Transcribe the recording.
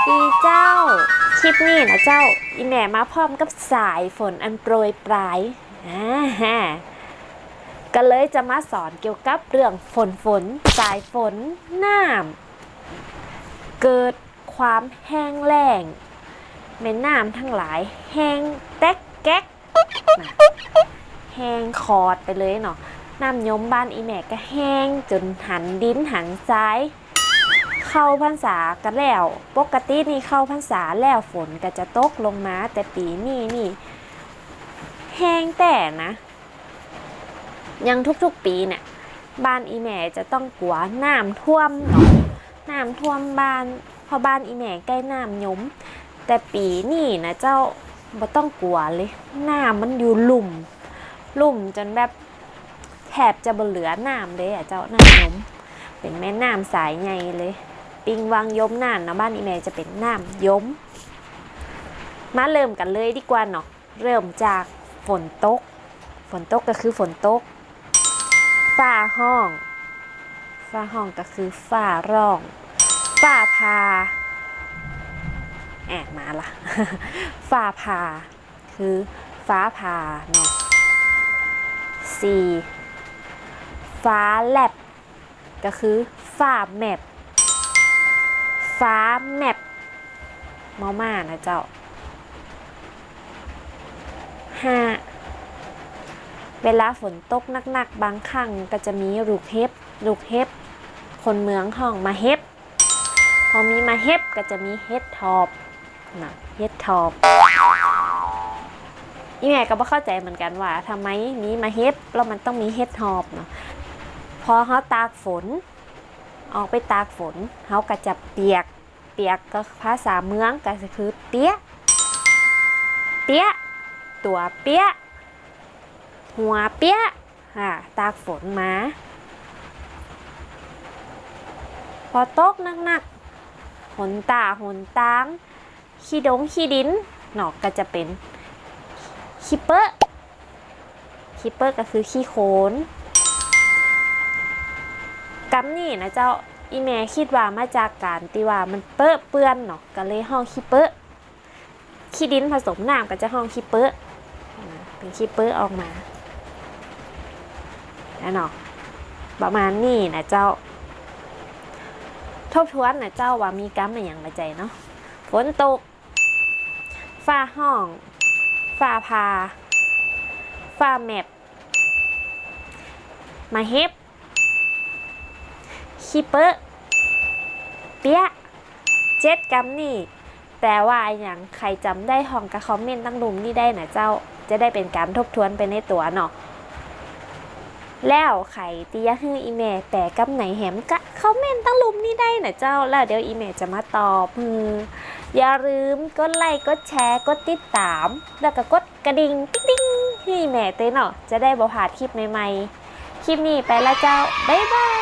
ดีเจ้าคลิปนี้นะเจ้าอีแม่มาพร้อมกับสายฝนอันโปรยปลายฮะก็เลยจะมาสอนเกี่ยวกับเรื่องฝนสายฝนน้ำเกิดความแห้งแล้งแม่น้ำทั้งหลายแห้งแต๊กแก๊กแห้งคอดไปเลยเนาะน้ำยมบ้านอีแม่ก็แห้งจนหันดินหันซ้ายเข้าพรรษากันแล้วปกตินี่เข้าพรรษาแล้วฝนก็จะตกลงมาแต่ปีนี้นี่แห้งแต่นะยังทุกๆปีเนี่ยบ้านอีแม่จะต้องกลัวน้ำท่วมเนาะน้ำท่วมบ้านเพราะบ้านอีแม่ใกล้น้ำยมแต่ปีนี้นะเจ้าบ่ต้องกลัวเลยน้ำมันอยู่ลุ่มจนแบบแทบจะบ่เหลือน้ำเลยอ่ะเจ้าน้ำยมเป็นแม่น้ำสายใหญ่เลยปิงวังยมน่านนะบ้านอีแม่จะเป็นน้ำยมมาเริ่มกันเลยดีกว่าเนาะเริ่มจากฝนตกก็คือฝนตกฟ้าห้องก็คือฟ้าร้องฟ้าพามาละ ฟ้าพาคือฟ้าพาเนาะฟ้าแลบก็คือฟ้าแมบมอม่านะเจ้า5เวลาฝนตกหนักๆบางครั้งก็จะมีลูกเห็บคนเมืองห้องมาเห็บพอมีมาเห็บก็จะมีเห็ดทอบนะเห็ดทอบอีแม่ก็ไม่เข้าใจเหมือนกันว่าทำไมมีมาเห็บแล้วมันต้องมีเห็ดทอบเนาะพอเขาตากฝนออกไปตากฝนเขาก็จะเปียกก็ภาษาเมืองก็คือเปียตัวเปียหัวเปียตากฝนมาพอตกหนักๆหนตางขี้ดินหนอกก็จะเป็นขี้เปอะก็คือขี้โคลนกำนี่นะเจ้าอีแม่คิดว่ามาจากการที่ว่ามันเปื้อนเนาะก็เลยห้องขี้เปอะขี้ดินผสมน้ำก็จะห้องขี้เปอะเป็นขี้เปอะออกมาแล้วเนาะประมาณนี้นะเจ้าทบทวนนะเจ้าว่ามีกรรมอะไรอย่างไรใจเนาะฝนตกฟ้าห้องฟ้าพาฟ้าแมบมาเฮ็บขี้เปอะเปี๊ยะ7 กรรมนี่แต่ว่าอย่างใครจำได้ห้องกับคอมเมนต์ตั้งลุมนี่ได้นะเจ้าจะได้เป็นการทบทวนไปในตัวเนาะแล้วใครตียะฮืออีเมลแปลกับไหนแหมก็คอมเมนต์ตั้งลุมนี่ได้นะเจ้าแล้วเดี๋ยวอีเมลจะมาตอบอย่าลืมกดไลค์กดแชร์กดติดตามแล้วก็กดกระดิ่งติ๊งให้อีเมลเต้เนาะจะได้บ่พลาดคลิปใหม่ๆคลิปนี้ไปละเจ้าบ๊ายบาย